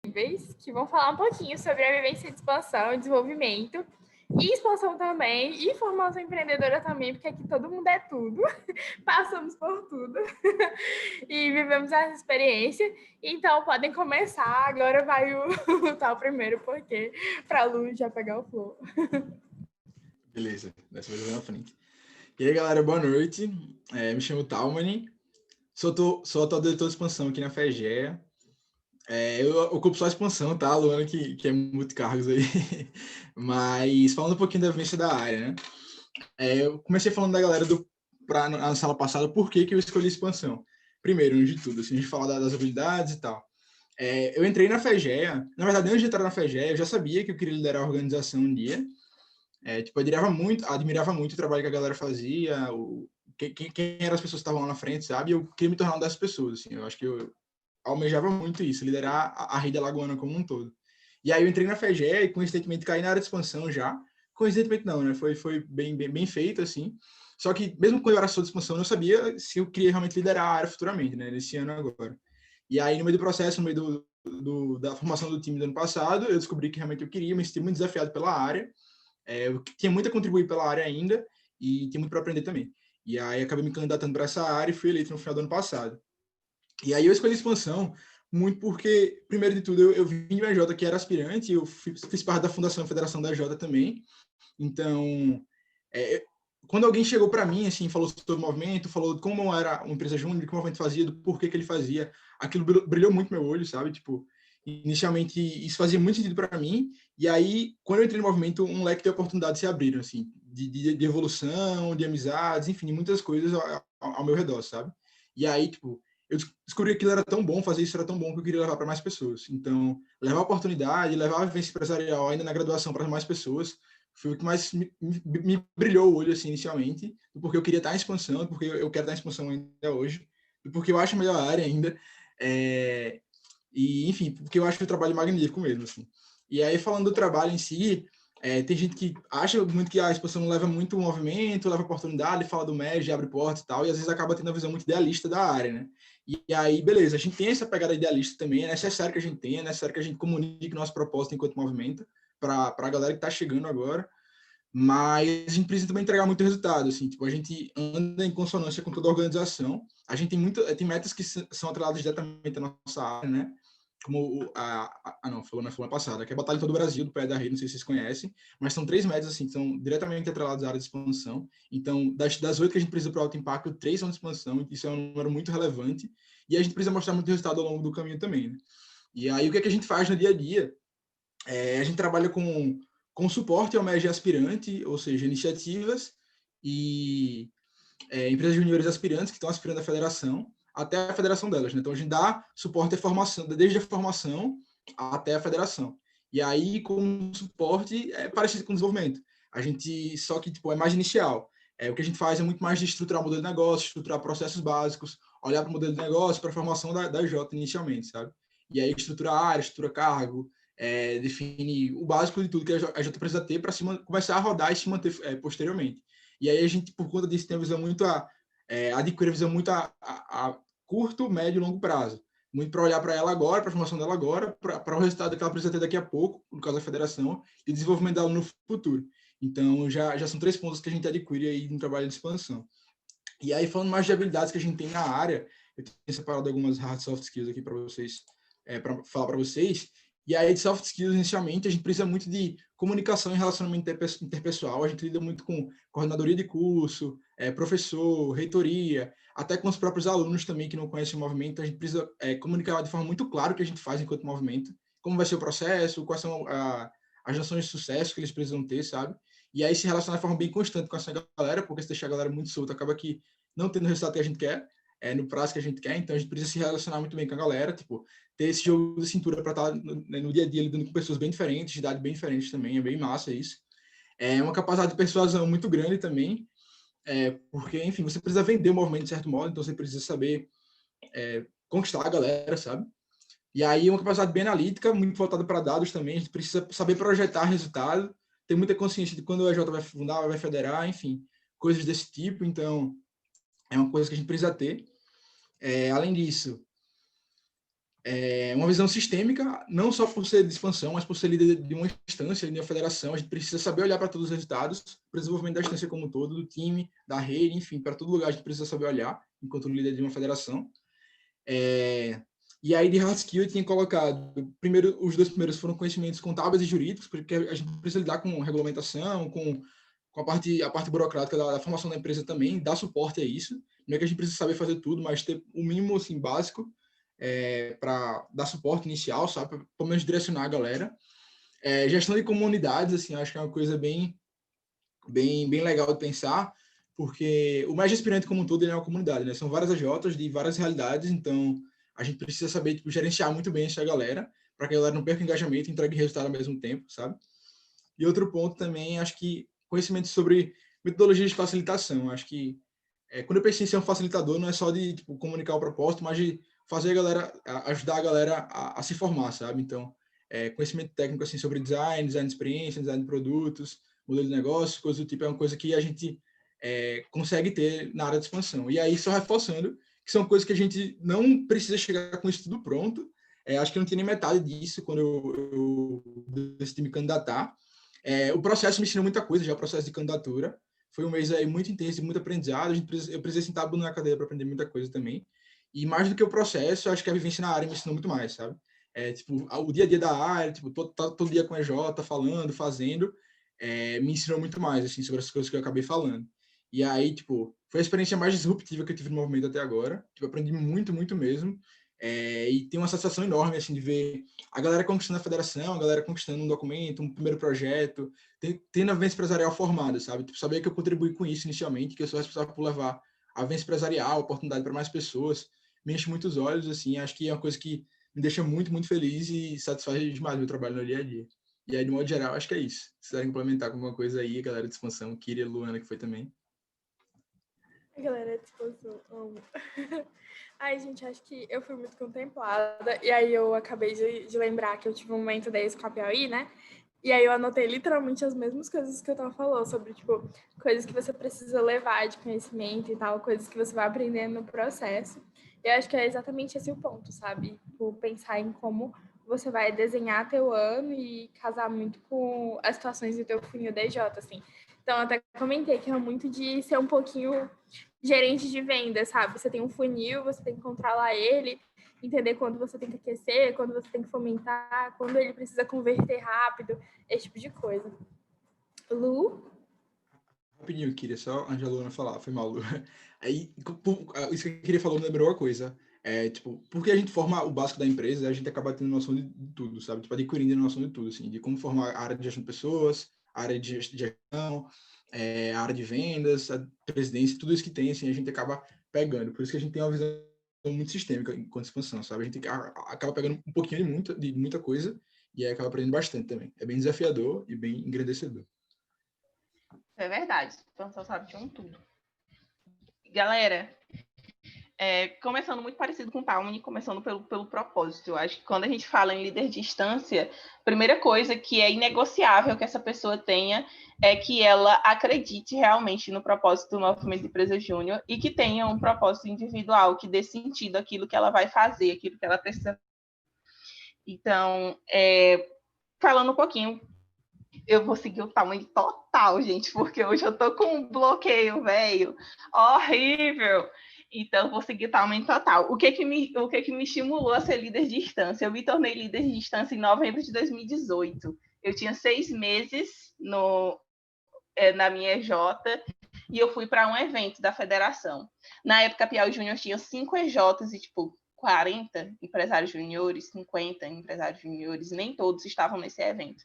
que vão falar um pouquinho sobre a vivência de expansão, desenvolvimento, e expansão também, e formação empreendedora também, porque aqui todo mundo é tudo, passamos por tudo, e vivemos essa experiência. Então, podem começar, agora vai o tal primeiro, porque para a Lu já pegar o flow. Beleza, dessa vez eu vou na frente. E aí, galera, boa noite. Me chamo Talmani, sou atual diretor de expansão aqui na FEGEA. Eu ocupo só a expansão, tá, Luana, que é muito cargos aí. Mas falando um pouquinho da vivência da área, né? Eu comecei falando da galera na sala passada por que eu escolhi expansão. Primeiro, antes de tudo, assim, a gente falar das habilidades e tal. Eu entrei na FEGEA, na verdade, antes de entrar na FEGEA, eu já sabia que eu queria liderar a organização um dia. Eu admirava muito o trabalho que a galera fazia, quem eram as pessoas que estavam lá na frente, sabe? Eu queria me tornar uma dessas pessoas, assim. Eu acho que eu almejava muito isso, liderar a rede alagoana como um todo. E aí eu entrei na FEGEA e, coincidentemente, caí na área de expansão já. Coincidentemente não, né? Foi bem feito, assim. Só que, mesmo quando eu era só de expansão, eu não sabia se eu queria realmente liderar a área futuramente, né? Nesse ano agora. E aí, no meio do processo, no meio da formação do time do ano passado, eu descobri que realmente eu queria, me senti muito desafiado pela área. Eu tinha muito a contribuir pela área ainda e tinha muito para aprender também. E aí, acabei me candidatando para essa área e fui eleito no final do ano passado. E aí eu escolhi expansão muito porque, primeiro de tudo, eu vim de UJ, que era aspirante, eu fiz parte da Fundação Federação da J também. Então, quando alguém chegou para mim, assim, falou sobre o movimento, falou de como era uma empresa júnior, o que o movimento fazia, do porquê que ele fazia, aquilo brilhou muito meu olho, sabe? Tipo, inicialmente isso fazia muito sentido para mim. E aí, quando eu entrei no movimento, um leque de oportunidades se abriram, assim, de evolução, de amizades, enfim, muitas coisas ao meu redor, sabe? E aí, tipo, eu descobri que aquilo era tão bom, fazer isso era tão bom que eu queria levar para mais pessoas. Então, levar a oportunidade, levar a vivência empresarial ainda na graduação para mais pessoas, foi o que mais me brilhou o olho, assim, inicialmente, porque eu queria estar em expansão, porque eu quero estar em expansão ainda hoje, porque eu acho a melhor área ainda, e, enfim, porque eu acho o trabalho magnífico mesmo, assim. E aí, falando do trabalho em si, tem gente que acha muito que a expansão leva muito o movimento, leva oportunidade, fala do MED, abre porta e tal, e às vezes acaba tendo uma visão muito idealista da área, né? E aí, beleza, a gente tem essa pegada idealista também, é necessário que a gente tenha, é necessário que a gente comunique nosso propósito enquanto movimento para a galera que está chegando agora, mas a gente precisa também entregar muito resultado, assim, tipo, a gente anda em consonância com toda a organização, a gente tem metas que são atreladas diretamente à nossa área, né? Como não, falou na semana passada, que é a Batalha em todo o Brasil, do Pé da Rede, não sei se vocês conhecem, mas são 3 metas, assim, que são diretamente atreladas à área de expansão. Então, das 8 que a gente precisa para o alto impacto, 3 são de expansão, isso é um número muito relevante, e a gente precisa mostrar muito resultado ao longo do caminho também, né? E aí, o que é que a gente faz no dia a dia? A gente trabalha com suporte ao MEG aspirante, ou seja, iniciativas e empresas juniores aspirantes que estão aspirando à federação, até a federação delas, né? Então, a gente dá suporte à formação, desde a formação até a federação. E aí, com suporte, é parecido com o desenvolvimento. A gente, só que, tipo, é mais inicial. O que a gente faz é muito mais de estruturar o modelo de negócio, estruturar processos básicos, olhar para o modelo de negócio, para a formação da J inicialmente, sabe? E aí, estruturar a área, estrutura cargo, definir o básico de tudo que a J precisa ter para começar a rodar e se manter posteriormente. E aí a gente, por conta disso, tem a visão muito adquire a visão muito a curto, médio e longo prazo. Muito para olhar para ela agora, para a formação dela agora, para o resultado que ela precisa ter daqui a pouco, no caso da federação, e desenvolvimento dela no futuro. Então, já são 3 pontos que a gente adquire aí no trabalho de expansão. E aí, falando mais de habilidades que a gente tem na área, eu tenho separado algumas hard soft skills aqui para vocês, para falar para vocês. E aí, de soft skills, inicialmente, a gente precisa muito de comunicação e relacionamento interpessoal. A gente lida muito com coordenadoria de curso, professor, reitoria, até com os próprios alunos também que não conhecem o movimento. A gente precisa comunicar de forma muito clara o que a gente faz enquanto movimento, como vai ser o processo, quais são as ações de sucesso que eles precisam ter, sabe? E aí se relacionar de forma bem constante com essa galera, porque se deixar a galera muito solta, acaba que não tendo o resultado que a gente quer, no prazo que a gente quer. Então a gente precisa se relacionar muito bem com a galera, tipo, ter esse jogo de cintura para estar no dia a dia lidando com pessoas bem diferentes, de idade bem diferentes também, é bem massa isso. É uma capacidade de persuasão muito grande também, porque, enfim, você precisa vender o movimento de certo modo, então você precisa saber conquistar a galera, sabe? E aí uma capacidade bem analítica, muito voltada para dados também, a gente precisa saber projetar resultado, ter muita consciência de quando o EJ vai fundar, vai federar, enfim, coisas desse tipo, então é uma coisa que a gente precisa ter. Além disso, uma visão sistêmica, não só por ser de expansão, mas por ser líder de uma instância, de uma federação. A gente precisa saber olhar para todos os resultados, para o desenvolvimento da instância como um todo, do time, da rede, enfim, para todo lugar a gente precisa saber olhar, enquanto líder de uma federação. E aí, de hard skill, eu tinha colocado, primeiro, os 2 primeiros foram conhecimentos contábeis e jurídicos, porque a gente precisa lidar com regulamentação, com a parte burocrática da formação da empresa também, dar suporte a isso. Não é que a gente precisa saber fazer tudo, mas ter o mínimo assim, básico para dar suporte inicial, sabe? Para pelo menos direcionar a galera. Gestão de comunidades, assim, acho que é uma coisa bem legal de pensar, porque o mais aspirante como um todo ele é uma comunidade, né? São várias AJs de várias realidades, então a gente precisa saber tipo, gerenciar muito bem essa galera, para que a galera não perca engajamento e entregue resultado ao mesmo tempo, sabe? E outro ponto também, acho que conhecimento sobre metodologias de facilitação. Acho que quando eu pensei em ser um facilitador, não é só de tipo, comunicar o propósito, mas de fazer a galera, ajudar a galera a se formar, sabe? Então, conhecimento técnico assim sobre design de experiência, design de produtos, modelo de negócio, coisa do tipo, é uma coisa que a gente consegue ter na área de expansão. E aí, só reforçando, que são coisas que a gente não precisa chegar com isso tudo pronto. Acho que não tinha nem metade disso quando eu decidi me candidatar. O processo me ensinou muita coisa, já o processo de candidatura. Foi um mês aí muito intenso, muito aprendizado. Eu precisei sentar na cadeira para aprender muita coisa também. E mais do que o processo, acho que a vivência na área me ensinou muito mais, sabe? Tipo, o dia a dia da área, tipo, todo dia com a EJ, falando, fazendo, me ensinou muito mais, assim, sobre as coisas que eu acabei falando. E aí, tipo, foi a experiência mais disruptiva que eu tive no movimento até agora. Tipo, aprendi muito, muito mesmo. E tem uma satisfação enorme, assim, de ver a galera conquistando a federação, a galera conquistando um documento, um primeiro projeto, tendo a vivência empresarial formada, sabe? Tipo, saber que eu contribuí com isso inicialmente, que eu sou responsável por levar a vivência empresarial, a oportunidade para mais pessoas, me enche muitos olhos, assim, acho que é uma coisa que me deixa muito, muito feliz e satisfaz demais o meu trabalho no dia a dia. E aí, de modo geral, acho que é isso. Se quiserem complementar com alguma coisa aí, a galera de expansão, Kira, Luana, que foi também. A galera de expansão, amo. Ai, gente, acho que eu fui muito contemplada. E aí eu acabei de lembrar que eu tive um momento desse com a Piauí, né? E aí eu anotei literalmente as mesmas coisas que eu tava falando, sobre, tipo, coisas que você precisa levar de conhecimento e tal, coisas que você vai aprendendo no processo. E eu acho que é exatamente esse o ponto, sabe? Tipo, pensar em como você vai desenhar teu ano e casar muito com as situações do teu funil DJ, assim. Então, eu até comentei que é muito de ser um pouquinho gerente de venda, sabe? Você tem um funil, você tem que controlar ele, entender quando você tem que aquecer, quando você tem que fomentar, quando ele precisa converter rápido, esse tipo de coisa. Lu? Rapidinho, queria só a Angelona falar, foi mal, Lu. Aí, isso que eu queria falar me lembrou uma coisa. Tipo, porque a gente forma o básico da empresa, a gente acaba tendo noção de tudo, sabe? Tipo, adquirindo noção de tudo, assim, de como formar a área de gestão de pessoas, a área de gestão, a área de vendas, a presidência, tudo isso que tem, assim, a gente acaba pegando. Por isso que a gente tem uma visão muito sistêmica enquanto expansão, sabe? A gente acaba pegando um pouquinho de muita coisa e aí acaba aprendendo bastante também. É bem desafiador e bem engrandecedor. É verdade. Expansão sabe de tudo. Galera, começando muito parecido com o Talmud, começando pelo propósito. Eu acho que quando a gente fala em líder de instância, a primeira coisa que é inegociável que essa pessoa tenha é que ela acredite realmente no propósito do Movimento de Empresa Júnior e que tenha um propósito individual, que dê sentido àquilo que ela vai fazer, aquilo que ela precisa. Então, falando um pouquinho, eu vou seguir o tamanho total, gente, porque hoje eu tô com um bloqueio, velho, horrível. Então, vou seguir o tamanho total. O que me estimulou a ser líder de instância? Eu me tornei líder de instância em novembro de 2018. Eu tinha 6 meses na minha EJ e eu fui para um evento da federação. Na época, a Piauí Júnior tinha 5 EJs e, tipo, 40 empresários juniores, 50 empresários juniores, nem todos estavam nesse evento.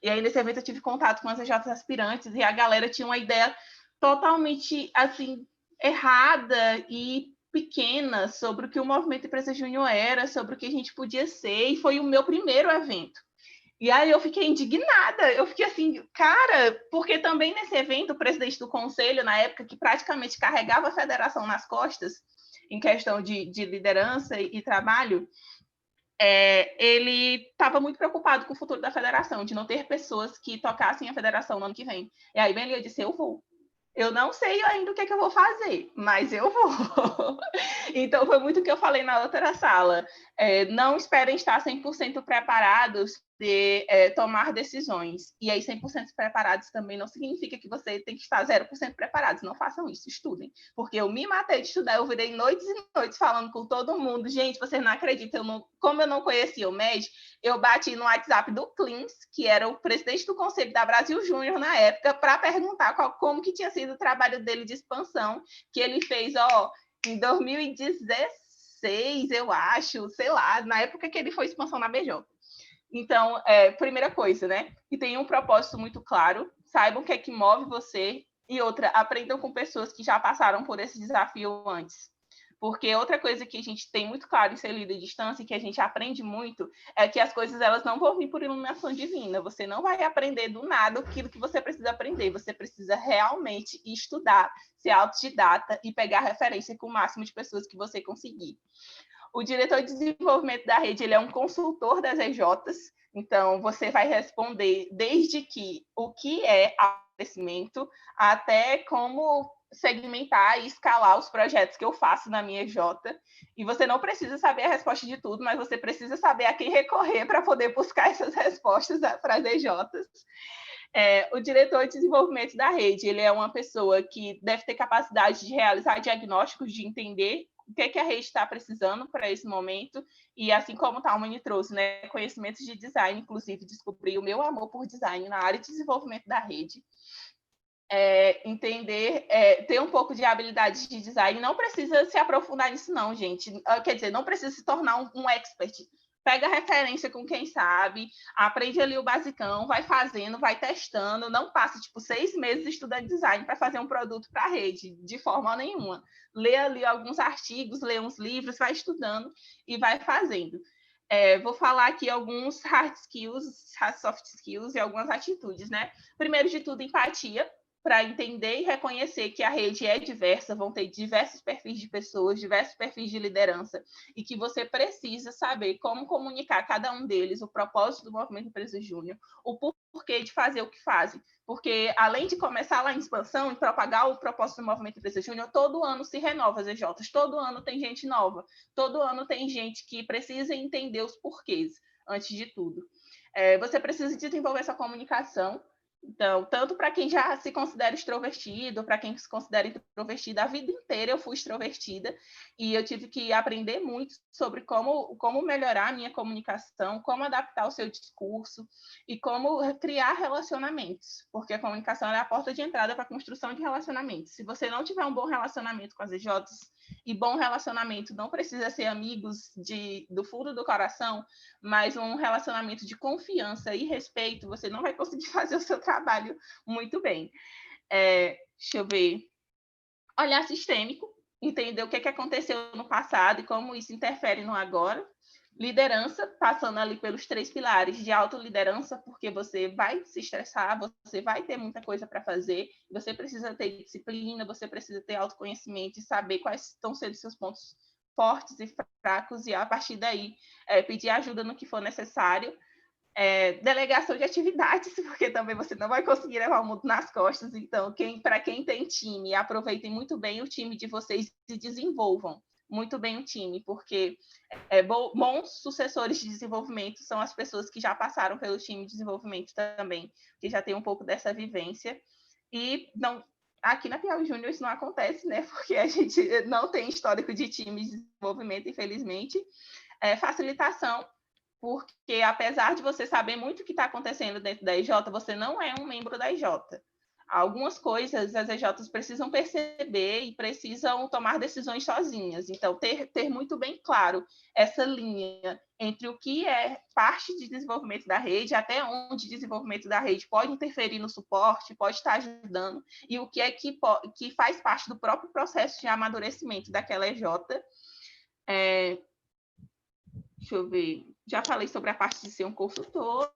E aí, nesse evento, eu tive contato com as EJs aspirantes e a galera tinha uma ideia totalmente, assim, errada e pequena sobre o que o Movimento Empresa Júnior era, sobre o que a gente podia ser, e foi o meu primeiro evento. E aí eu fiquei indignada, eu fiquei assim, cara, porque também nesse evento, o presidente do conselho, na época, que praticamente carregava a federação nas costas, em questão de liderança e trabalho, ele estava muito preocupado com o futuro da federação, de não ter pessoas que tocassem a federação no ano que vem. E aí, bem, eu disse, eu vou. Eu não sei ainda o que é que eu vou fazer, mas eu vou. Então, foi muito o que eu falei na outra sala. Não esperem estar 100% preparados de tomar decisões. E aí, 100% preparados também não significa que você tem que estar 0% preparados. Não façam isso, estudem. Porque eu me matei de estudar, eu virei noites e noites falando com todo mundo. Gente, vocês não acreditam, como eu não conhecia o MED, eu bati no WhatsApp do Clins, que era o presidente do Conselho da Brasil Júnior na época, para perguntar como que tinha sido o trabalho dele de expansão, que ele fez, em 2016, eu acho, sei lá, na época que ele foi expansão na BJ. Então, primeira coisa, né? Que tem um propósito muito claro, saibam o que é que move você, e outra, aprendam com pessoas que já passaram por esse desafio antes. Porque outra coisa que a gente tem muito claro em ser líder de distância e que a gente aprende muito é que as coisas elas não vão vir por iluminação divina. Você não vai aprender do nada aquilo que você precisa aprender. Você precisa realmente estudar, ser autodidata e pegar referência com o máximo de pessoas que você conseguir. O diretor de desenvolvimento da rede ele é um consultor das EJs, então você vai responder desde o que é crescimento até como segmentar e escalar os projetos que eu faço na minha EJ. E você não precisa saber a resposta de tudo, mas você precisa saber a quem recorrer para poder buscar essas respostas para as EJs. O diretor de desenvolvimento da rede, ele é uma pessoa que deve ter capacidade de realizar diagnósticos, de entender o que a rede está precisando para esse momento, e assim como o Talmani trouxe, né, conhecimentos de design, inclusive descobri o meu amor por design na área de desenvolvimento da rede. Entender, ter um pouco de habilidade de design, não precisa se aprofundar nisso não, gente, quer dizer, não precisa se tornar um expert, pega referência com quem sabe, aprende ali o basicão, vai fazendo, vai testando, não passa, 6 meses estudando design para fazer um produto para a rede, de forma nenhuma. Lê ali alguns artigos, lê uns livros, vai estudando e vai fazendo. Vou falar aqui alguns hard skills, soft skills e algumas atitudes, né? Primeiro de tudo, empatia, para entender e reconhecer que a rede é diversa, vão ter diversos perfis de pessoas, diversos perfis de liderança, e que você precisa saber como comunicar cada um deles, o propósito do Movimento Empresa Júnior, o porquê de fazer o que fazem. Porque, além de começar lá em expansão e propagar o propósito do Movimento Empresa Júnior, todo ano se renova as EJs, todo ano tem gente nova, todo ano tem gente que precisa entender os porquês, antes de tudo. Você precisa desenvolver essa comunicação. Então, tanto para quem já se considera extrovertido, para quem se considera introvertida, a vida inteira eu fui extrovertida e eu tive que aprender muito sobre como melhorar a minha comunicação, como adaptar o seu discurso e como criar relacionamentos, porque a comunicação é a porta de entrada para a construção de relacionamentos. Se você não tiver um bom relacionamento com as EJs, e bom relacionamento não precisa ser amigos do fundo do coração, mas um relacionamento de confiança e respeito, você não vai conseguir fazer o seu trabalho muito bem. Deixa eu ver. Olhar sistêmico, entender o que aconteceu no passado e como isso interfere no agora. Liderança, passando ali pelos 3 pilares de autoliderança, porque você vai se estressar, você vai ter muita coisa para fazer, você precisa ter disciplina, você precisa ter autoconhecimento e saber quais estão sendo seus pontos fortes e fracos, e a partir daí pedir ajuda no que for necessário. Delegação de atividades, porque também você não vai conseguir levar o mundo nas costas, então para quem tem time, aproveitem muito bem o time de vocês e desenvolvam muito bem o time, porque bons sucessores de desenvolvimento são as pessoas que já passaram pelo time de desenvolvimento também, que já tem um pouco dessa vivência, e não, aqui na Piauí Júnior isso não acontece, né, porque a gente não tem histórico de time de desenvolvimento, infelizmente. Facilitação, porque apesar de você saber muito o que está acontecendo dentro da EJ, você não é um membro da EJ. Algumas coisas as EJs precisam perceber e precisam tomar decisões sozinhas. Então, ter muito bem claro essa linha entre o que é parte de desenvolvimento da rede, até onde desenvolvimento da rede pode interferir no suporte, pode estar ajudando, e o que é que faz parte do próprio processo de amadurecimento daquela EJ. Deixa eu ver. já falei sobre a parte de ser um consultor,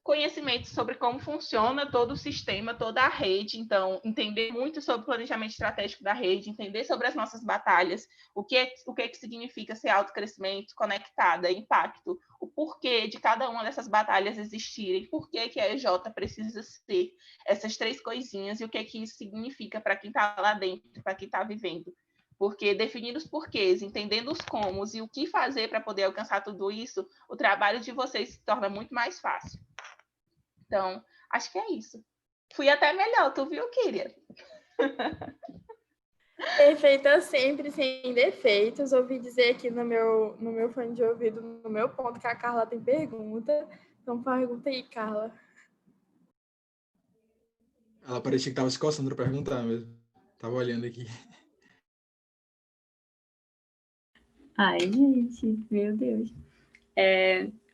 conhecimento sobre como funciona todo o sistema, toda a rede, então entender muito sobre o planejamento estratégico da rede, entender sobre as nossas batalhas, o que significa ser autocrescimento, conectada, impacto, o porquê de cada uma dessas batalhas existirem, por que a EJ precisa ser essas 3 coisinhas e o que isso significa para quem está lá dentro, para quem está vivendo. Porque definindo os porquês, entendendo os comos e o que fazer para poder alcançar tudo isso, o trabalho de vocês se torna muito mais fácil. Então, acho que é isso. Fui até melhor, tu viu, Kyria? Perfeita sempre, sem defeitos. Ouvi dizer aqui no meu fone de ouvido, no meu ponto, que a Carla tem pergunta. Então, pergunta aí, Carla. Ela parecia que estava se coçando para perguntar mesmo. Tava olhando aqui. Ai, gente, meu Deus.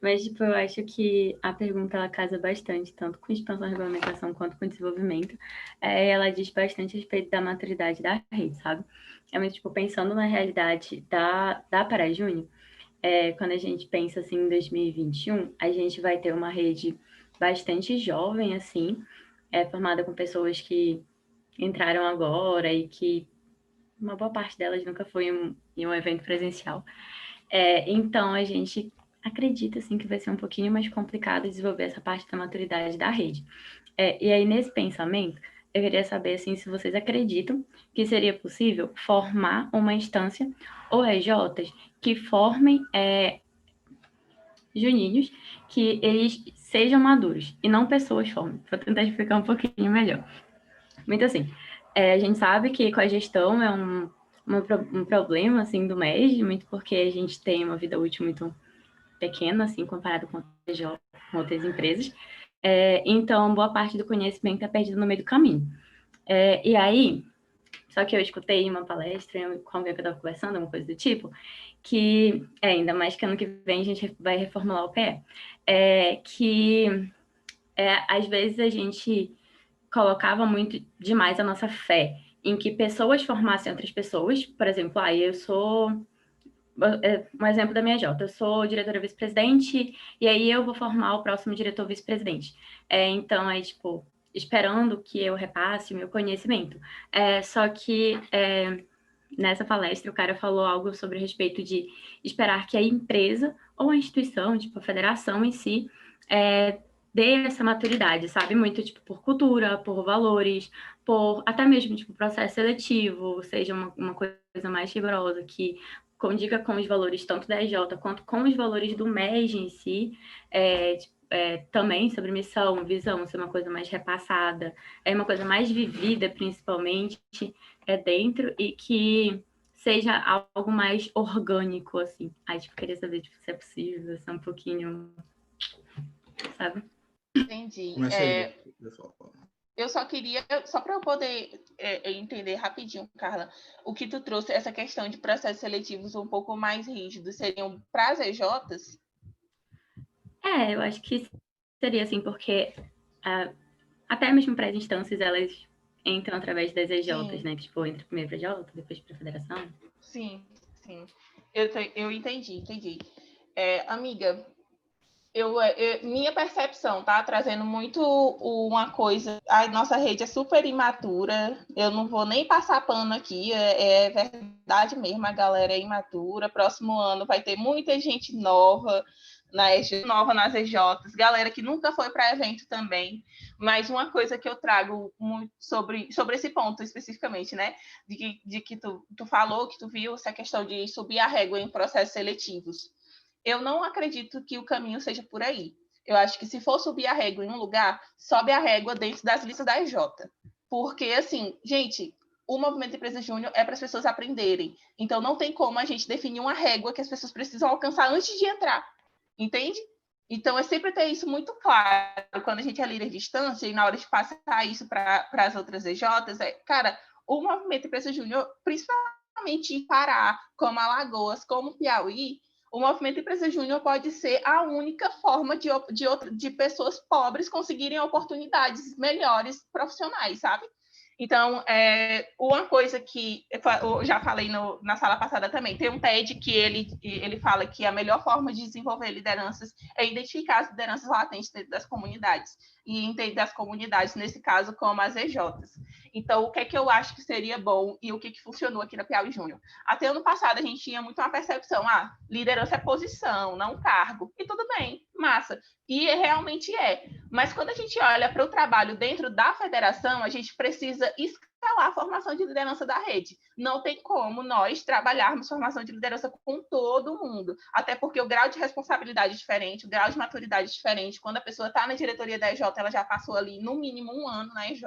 Mas, tipo, eu acho que a pergunta, ela casa bastante, tanto com expansão e regulamentação quanto com desenvolvimento. Ela diz bastante a respeito da maturidade da rede, sabe? Mas, tipo, pensando na realidade da Parajúnior, quando a gente pensa, assim, em 2021, a gente vai ter uma rede bastante jovem, assim, formada com pessoas que entraram agora e que uma boa parte delas nunca foi em um evento presencial. Então, a gente acredita, assim, que vai ser um pouquinho mais complicado desenvolver essa parte da maturidade da rede. E aí, nesse pensamento, eu queria saber, assim, se vocês acreditam que seria possível formar uma instância OEJs que formem juninhos, que eles sejam maduros e não pessoas formem. Vou tentar explicar um pouquinho melhor. Muito assim, a gente sabe que com a gestão é um problema, assim, do MES, muito porque a gente tem uma vida útil muito pequena, assim, comparado com outras empresas. Então, boa parte do conhecimento é perdido no meio do caminho. E aí, só que eu escutei uma palestra com alguém que eu estava conversando, uma coisa do tipo, que, ainda mais que ano que vem a gente vai reformular o PE, que às vezes a gente colocava muito demais a nossa fé em que pessoas formassem outras pessoas. Por exemplo, eu sou um exemplo da minha Jota, eu sou diretora vice-presidente e aí eu vou formar o próximo diretor vice-presidente. Então, tipo, esperando que eu repasse o meu conhecimento. Só que nessa palestra o cara falou algo sobre a respeito de esperar que a empresa ou a instituição, tipo a federação em si, dê essa maturidade, sabe? Muito, tipo, por cultura, por valores, por até mesmo, tipo, processo seletivo, seja uma coisa mais rigorosa, que condiga com os valores tanto da EJ quanto com os valores do MES em si, também sobre missão, visão, ser uma coisa mais repassada, uma coisa mais vivida, principalmente, dentro, e que seja algo mais orgânico, assim. Aí, tipo, queria saber, tipo, se é possível, se é um pouquinho, sabe? Entendi. Começa aí. Eu só queria, só para eu poder entender rapidinho, Carla, o que tu trouxe, essa questão de processos seletivos um pouco mais rígidos, seriam para as EJs? Eu acho que seria assim, porque até mesmo para as instâncias, elas entram através das EJs, né? Que, tipo, entra primeiro para a EJ, depois para a federação. Sim. Eu entendi. Amiga, minha percepção, tá? Trazendo muito uma coisa. A nossa rede é super imatura. Eu não vou nem passar pano aqui. É verdade mesmo, a galera é imatura. Próximo ano vai ter muita gente nova nas EJs, galera que nunca foi para evento também. Mas uma coisa que eu trago muito sobre esse ponto especificamente, né? De que tu falou, que tu viu essa questão de subir a régua em processos seletivos. Eu não acredito que o caminho seja por aí. Eu acho que se for subir a régua em um lugar, sobe a régua dentro das listas da EJ. Porque, assim, gente, o movimento de empresa júnior é para as pessoas aprenderem. Então, não tem como a gente definir uma régua que as pessoas precisam alcançar antes de entrar. Entende? Então, é sempre ter isso muito claro quando a gente é líder de distância e na hora de passar isso para as outras EJs. Cara, o movimento de empresa júnior, principalmente em Pará, como Alagoas, como Piauí, o movimento empresa júnior pode ser a única forma de pessoas pobres conseguirem oportunidades melhores profissionais, sabe? Então, uma coisa que eu já falei na sala passada também, tem um TED que ele fala que a melhor forma de desenvolver lideranças é identificar as lideranças latentes dentro das comunidades, e entender das comunidades, nesse caso, como as EJs. Então, o que é que eu acho que seria bom e o que funcionou aqui na Piauí Júnior? Até ano passado, a gente tinha muito uma percepção, liderança é posição, não cargo. E tudo bem, massa. E realmente é. Mas quando a gente olha para o trabalho dentro da federação, a gente precisa escalar a formação de liderança da rede. Não tem como nós trabalharmos formação de liderança com todo mundo. Até porque o grau de responsabilidade é diferente, o grau de maturidade é diferente. Quando a pessoa está na diretoria da EJ, ela já passou ali no mínimo 1 ano na EJ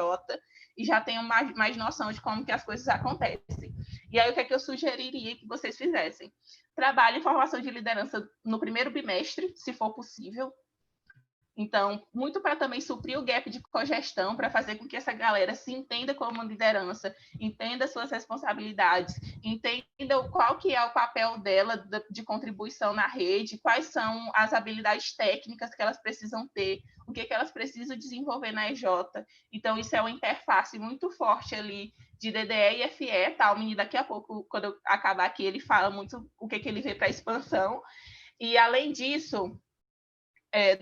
e já tem mais noção de como que as coisas acontecem. E aí, o que é que eu sugeriria que vocês fizessem? Trabalhe em formação de liderança no primeiro bimestre, se for possível. Então, muito para também suprir o gap de cogestão, para fazer com que essa galera se entenda como liderança, entenda suas responsabilidades, entenda qual que é o papel dela de contribuição na rede, quais são as habilidades técnicas que elas precisam ter, o que elas precisam desenvolver na EJ. Então, isso é uma interface muito forte ali de DDE e FE, tá? O menino daqui a pouco, quando eu acabar aqui, ele fala muito o que ele vê para a expansão. E, além disso,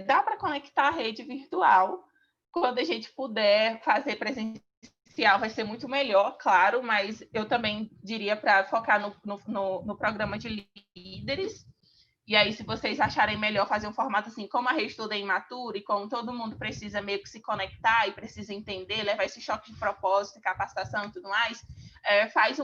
dá para conectar a rede virtual. Quando a gente puder fazer presencial, vai ser muito melhor, claro, mas eu também diria para focar no programa de líderes. E aí, se vocês acharem melhor fazer um formato assim, como a rede toda é imatura e como todo mundo precisa meio que se conectar e precisa entender, levar esse choque de propósito, capacitação e tudo mais, faz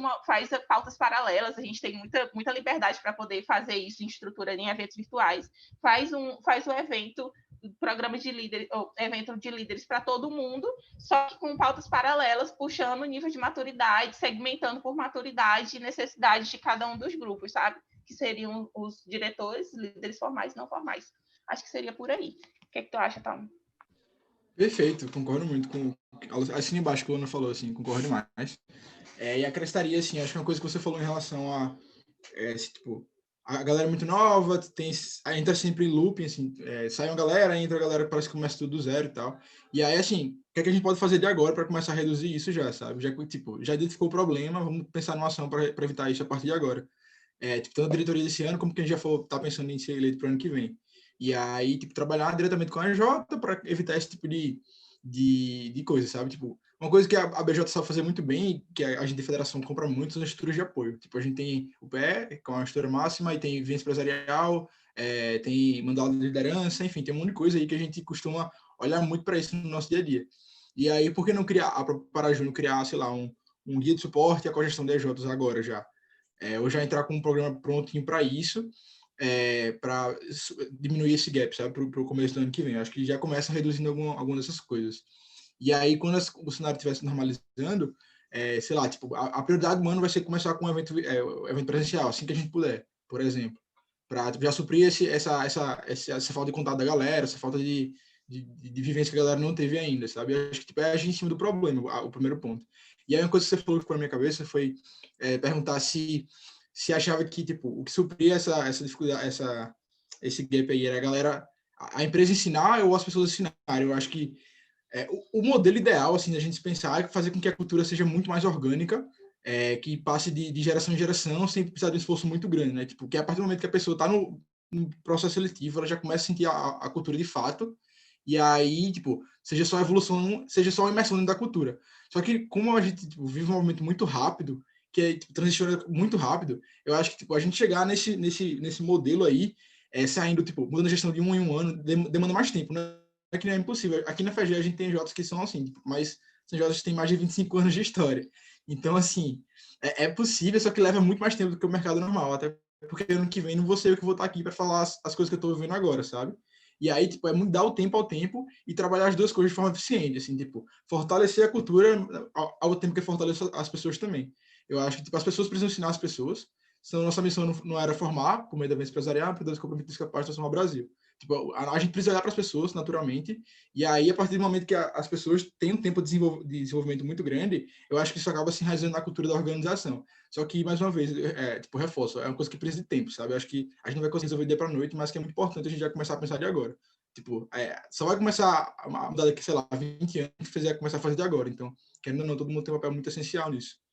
pautas paralelas. A gente tem muita liberdade para poder fazer isso em estrutura em eventos virtuais. Faz um evento, programa de líderes, ou evento de líderes para todo mundo, só que com pautas paralelas, puxando o nível de maturidade, segmentando por maturidade e necessidade de cada um dos grupos, sabe? Que seriam os diretores, líderes formais e não formais. Acho que seria por aí. O que é que tu acha, Tom? Perfeito, concordo muito com... Assim embaixo que o Ana falou, assim, concordo demais. E acrescentaria, assim, acho que uma coisa que você falou em relação a... tipo, a galera é muito nova, entra sempre em looping, assim, sai uma galera, entra a galera, parece que começa tudo do zero e tal. E aí, assim, o que é que a gente pode fazer de agora para começar a reduzir isso já, sabe? Já identificou o problema, vamos pensar numa ação para evitar isso a partir de agora. Tanto a diretoria desse ano, como quem já está pensando em ser eleito para o ano que vem. E aí, trabalhar diretamente com a AJ para evitar esse tipo de coisa, sabe? Uma coisa que a BJ sabe fazer muito bem, que a gente da federação compra muito, são as estruturas de apoio. A gente tem o PE, com a estrutura máxima, e tem vivência empresarial, tem manual de liderança, enfim, tem um monte de coisa aí que a gente costuma olhar muito para isso no nosso dia a dia. E aí, por que não criar, para a Júnior criar, sei lá, um guia de suporte e a cogestão de EJs agora já? Ou já entrar com um programa prontinho para isso, para diminuir esse gap, sabe, para o começo do ano que vem. Acho que já começa reduzindo algumas dessas coisas. E aí, quando o cenário estiver se normalizando, sei lá, a prioridade do ano vai ser começar com um evento presencial, assim que a gente puder, por exemplo, para já suprir essa falta de contato da galera, essa falta de vivência que a galera não teve ainda, sabe? Eu acho que a gente em cima do problema, o primeiro ponto. E aí, uma coisa que você falou que ficou na minha cabeça foi perguntar se achava que, o que supria essa dificuldade, esse gap aí, era a galera, a empresa ensinar ou as pessoas ensinarem. Eu acho que o modelo ideal, assim, da gente pensar é fazer com que a cultura seja muito mais orgânica, que passe de geração em geração sem precisar de um esforço muito grande, né? Que a partir do momento que a pessoa está no processo seletivo, ela já começa a sentir a cultura de fato, e aí, seja só a evolução, seja só a imersão dentro da cultura. Só que, como a gente vive um movimento muito rápido, que transiciona muito rápido, eu acho que a gente chegar nesse modelo aí, saindo, mudando a gestão de 1 em 1 ano, demanda mais tempo, né? É que não é impossível. Aqui na FG a gente tem Jotas que são assim, mas são Jotas que têm mais de 25 anos de história. Então, assim, é possível, só que leva muito mais tempo do que o mercado normal, até porque ano que vem não vou ser eu que vou estar aqui para falar as coisas que eu estou vivendo agora, sabe? E aí, é muito dar o tempo ao tempo e trabalhar as duas coisas de forma eficiente, assim, fortalecer a cultura ao tempo que fortalecer as pessoas também. Eu acho que, as pessoas precisam ensinar as pessoas, senão nossa missão não era formar, por meio da vivência empresarial, para Deus comprometer capaz de transformar o Brasil. A gente precisa olhar para as pessoas, naturalmente, e aí, a partir do momento que as pessoas têm um tempo de desenvolvimento muito grande, eu acho que isso acaba se enraizando na cultura da organização. Só que, mais uma vez, reforço, é uma coisa que precisa de tempo, sabe? Eu acho que a gente não vai conseguir resolver de dia para a noite, mas que é muito importante a gente já começar a pensar de agora. Só vai começar a mudar daqui, sei lá, 20 anos, se fizer começar a fazer de agora. Então, querendo ou não, todo mundo tem um papel muito essencial nisso.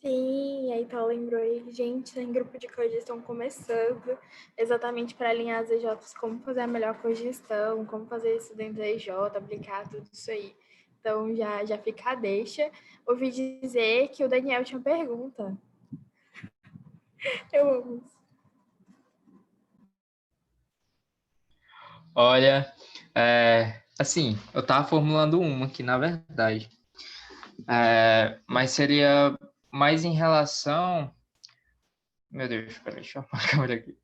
Sim, aí então lembrou aí, gente, tem grupo de cogestão começando, exatamente para alinhar as EJs, como fazer a melhor cogestão, como fazer isso dentro da EJ, aplicar tudo isso aí. Então já fica a deixa. Ouvi dizer que o Daniel tinha pergunta. Eu amo isso. Olha, assim, eu tava formulando uma aqui, na verdade. Mas seria mais em relação... Meu Deus, peraí, deixa eu arrumar a câmera aqui.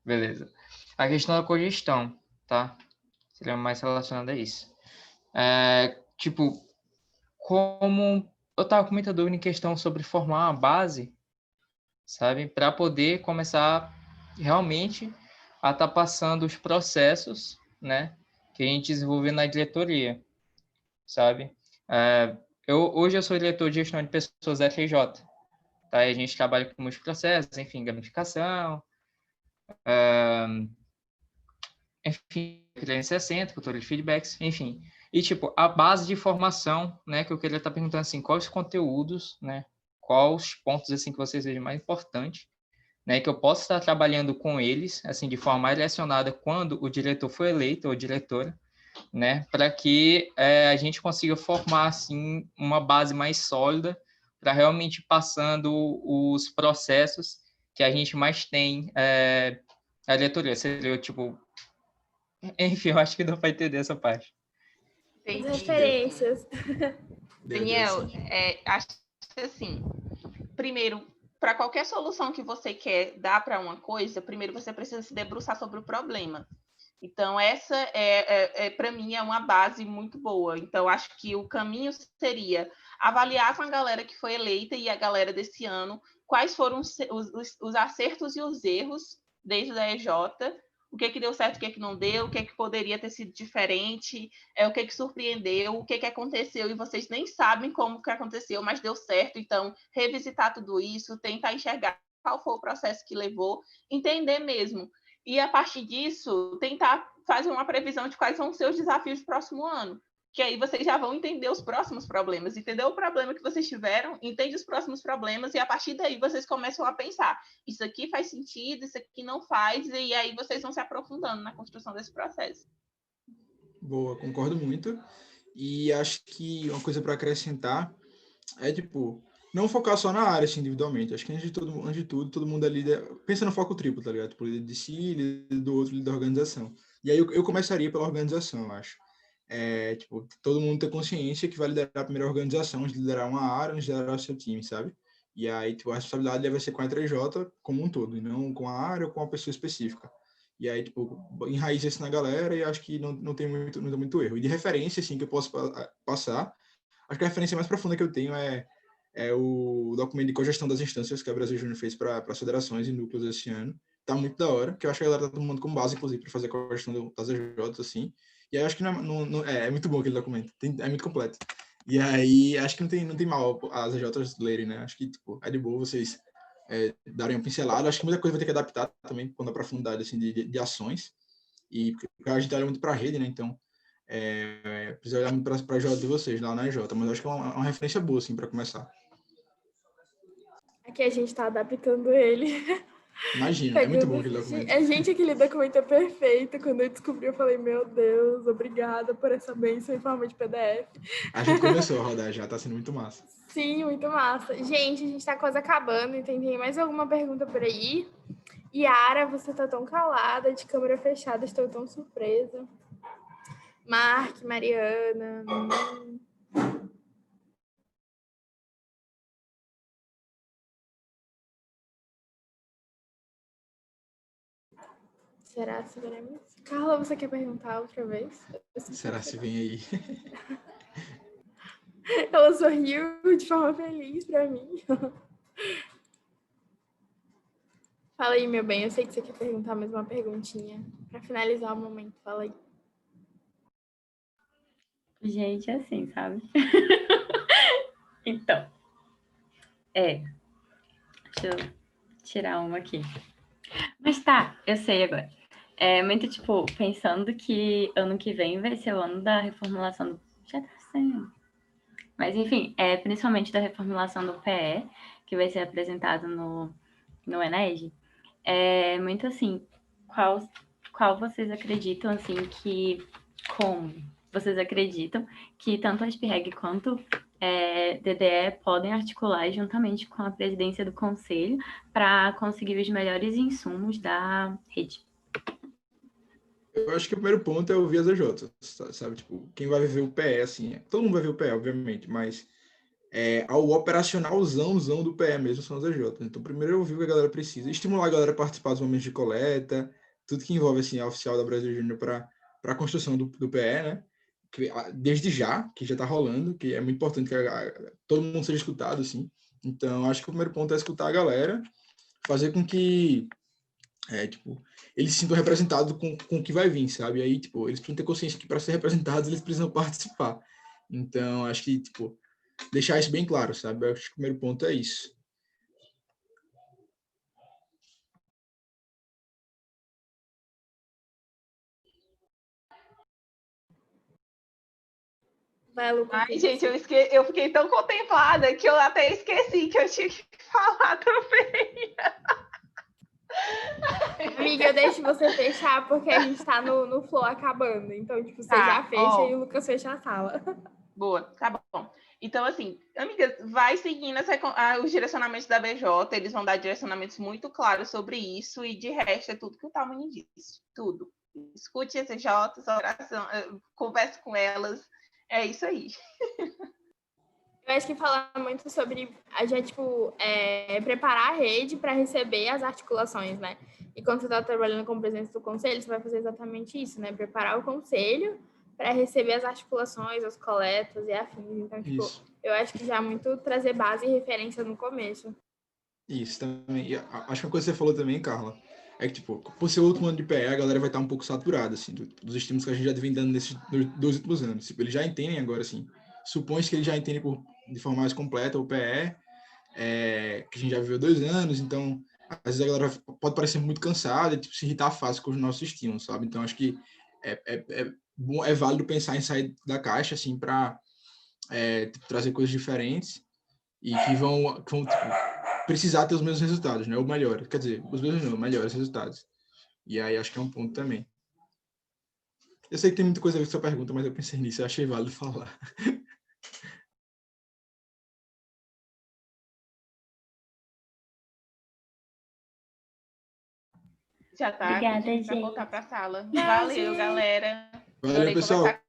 Beleza. A questão da cogestão, tá? Seria mais relacionada a isso. Tipo, como eu tava comentando em questão sobre formar uma base, sabe? Para poder começar realmente a estar passando os processos, né? Que a gente desenvolveu na diretoria, sabe? Hoje eu sou diretor de gestão de pessoas da FJ, tá? E a gente trabalha com muitos processos, enfim, gamificação, enfim, 360, cultura de feedbacks, enfim. E, tipo, a base de formação, né, que eu queria estar perguntando, assim, quais conteúdos, né, quais pontos, assim, que vocês vejam mais importantes, né, que eu possa estar trabalhando com eles, assim, de forma mais direcionada quando o diretor for eleito ou diretora, né, para que a gente consiga formar, assim, uma base mais sólida para realmente passando os processos que a gente mais tem na diretoria. Seria, tipo... Enfim, eu acho que dá para entender essa parte. As Entendi. referências. Daniel, acho que assim, primeiro, para qualquer solução que você quer dar para uma coisa, primeiro você precisa se debruçar sobre o problema. Então, essa para mim, é uma base muito boa. Então, acho que o caminho seria avaliar com a galera que foi eleita e a galera desse ano quais foram os acertos e os erros desde a EJ, o que deu certo, o que não deu, o que poderia ter sido diferente, o que surpreendeu, o que aconteceu e vocês nem sabem como que aconteceu, mas deu certo. Então, revisitar tudo isso, tentar enxergar qual foi o processo que levou, entender mesmo. E, a partir disso, tentar fazer uma previsão de quais vão ser os desafios do próximo ano. Que aí vocês já vão entender os próximos problemas. Entendeu o problema que vocês tiveram, entende os próximos problemas, e a partir daí vocês começam a pensar: isso aqui faz sentido, isso aqui não faz, e aí vocês vão se aprofundando na construção desse processo. Boa, concordo muito. E acho que uma coisa para acrescentar é, tipo, não focar só na área, assim, individualmente. Acho que antes de tudo, todo mundo ali pensa no foco triplo, tá ligado? Tipo, líder de si, líder do outro, líder da organização. E aí eu começaria pela organização, eu acho. Tipo, todo mundo ter consciência que vai liderar a primeira organização, de liderar uma área, de liderar o seu time, sabe? E aí, tipo, a responsabilidade deve ser com a 3J como um todo, e não com a área ou com uma pessoa específica. E aí, tipo, enraiza isso na galera e acho que não tem muito erro. E de referência, assim, que eu posso passar, acho que a referência mais profunda que eu tenho é o documento de cogestão das instâncias que a Brasil Júnior fez para as federações e núcleos esse ano. Tá muito da hora, que eu acho que a galera tá tomando como base, inclusive, para fazer a cogestão das EJs, assim. E aí eu acho que é muito bom aquele documento, é muito completo. E aí acho que não tem mal as EJs lerem, né? Acho que, tipo, é de boa vocês darem uma pincelada. Acho que muita coisa vai ter que adaptar também, quando a profundidade, assim, de ações. E porque a gente olha muito para a rede, né? Então, precisa olhar muito para a EJ de vocês, lá na EJ. Mas acho que é uma referência boa, assim, para começar. Aqui a gente está adaptando ele. Imagina, é muito bom aquele documento. Aquele documento é perfeito. Quando eu descobri, eu falei, meu Deus, obrigada por essa bênção em forma de PDF. A gente começou a rodar já, tá sendo muito massa. Sim, muito massa. Gente, a gente tá quase acabando. Tem mais alguma pergunta por aí? Yara, você tá tão calada, de câmera fechada, estou tão surpresa. Mark, Mariana. Será se veremos? Carla, você quer perguntar outra vez? Será se vem aí? Ela sorriu de forma feliz pra mim. Fala aí, meu bem. Eu sei que você quer perguntar mais uma perguntinha. Pra finalizar o momento, fala aí. Gente, assim, sabe? Então, deixa eu tirar uma aqui. Mas tá, eu sei agora. É muito, tipo, pensando que ano que vem vai ser o ano da reformulação do... Já tá acontecendo? Mas, enfim, principalmente da reformulação do PE, que vai ser apresentado no Enes, é muito assim, qual vocês acreditam, assim, como vocês acreditam que tanto a SPREG quanto DDE podem articular juntamente com a presidência do Conselho para conseguir os melhores insumos da rede? Eu acho que o primeiro ponto é ouvir as EJs, sabe? Tipo, quem vai viver o PE, assim, todo mundo vai ver o PE, obviamente, mas ao operacionalzão do PE mesmo são as EJs. Então, primeiro eu ouvir o que a galera precisa, estimular a galera a participar dos momentos de coleta, tudo que envolve, assim, a oficial da Brasil Júnior para a construção do PE, né? Desde já, que já está rolando, que é muito importante que todo mundo seja escutado, assim. Então, acho que o primeiro ponto é escutar a galera, fazer com que tipo, eles se sintam representados com o que vai vir, sabe? Aí, tipo, eles precisam ter consciência que para ser representados eles precisam participar. Então, acho que, tipo, deixar isso bem claro, sabe? Eu acho que o primeiro ponto é isso. Vai, Lucas. Ai, gente, eu fiquei tão contemplada que eu até esqueci que eu tinha que falar também. Amiga, eu deixo você fechar porque a gente tá no flow acabando. Então, tipo, você já fecha e o Lucas fecha a sala. Boa, tá bom. Então, assim, amiga, vai seguindo os direcionamentos da BJ, eles vão dar direcionamentos muito claros sobre isso, e de resto é tudo que o Talmani disse. Tudo. Escute as EJs, converse com elas. É isso aí. Eu acho que fala muito sobre a gente, tipo, preparar a rede para receber as articulações, né? E quando você está trabalhando com presença do conselho, você vai fazer exatamente isso, né? Preparar o conselho para receber as articulações, as coletas e afins. Então, tipo, Isso. eu acho que já muito trazer base e referência no começo. Isso também. E acho que uma coisa que você falou também, Carla, é que, tipo, por ser o último ano de PE, a galera vai estar um pouco saturada, assim, dos estímulos que a gente já vem dando nesses 2 últimos anos. Tipo, eles já entendem agora, assim, supõe-se que eles já entendem de forma mais completa o PE, que a gente já viveu 2 anos, então, às vezes a galera pode parecer muito cansada e, tipo, se irritar fácil com os nossos estímulos, sabe? Então, acho que é válido pensar em sair da caixa, assim, para tipo, trazer coisas diferentes e que vão tipo, precisar ter os mesmos resultados, né? Ou melhor, quer dizer, os mesmos não, melhores resultados. E aí acho que é um ponto também. Eu sei que tem muita coisa a ver com sua pergunta, mas eu pensei nisso, eu achei válido falar. Já tá Obrigada, pedindo para gente. voltar para a sala. Tchau, Valeu, gente. galera. Valeu, Adorei pessoal. conversar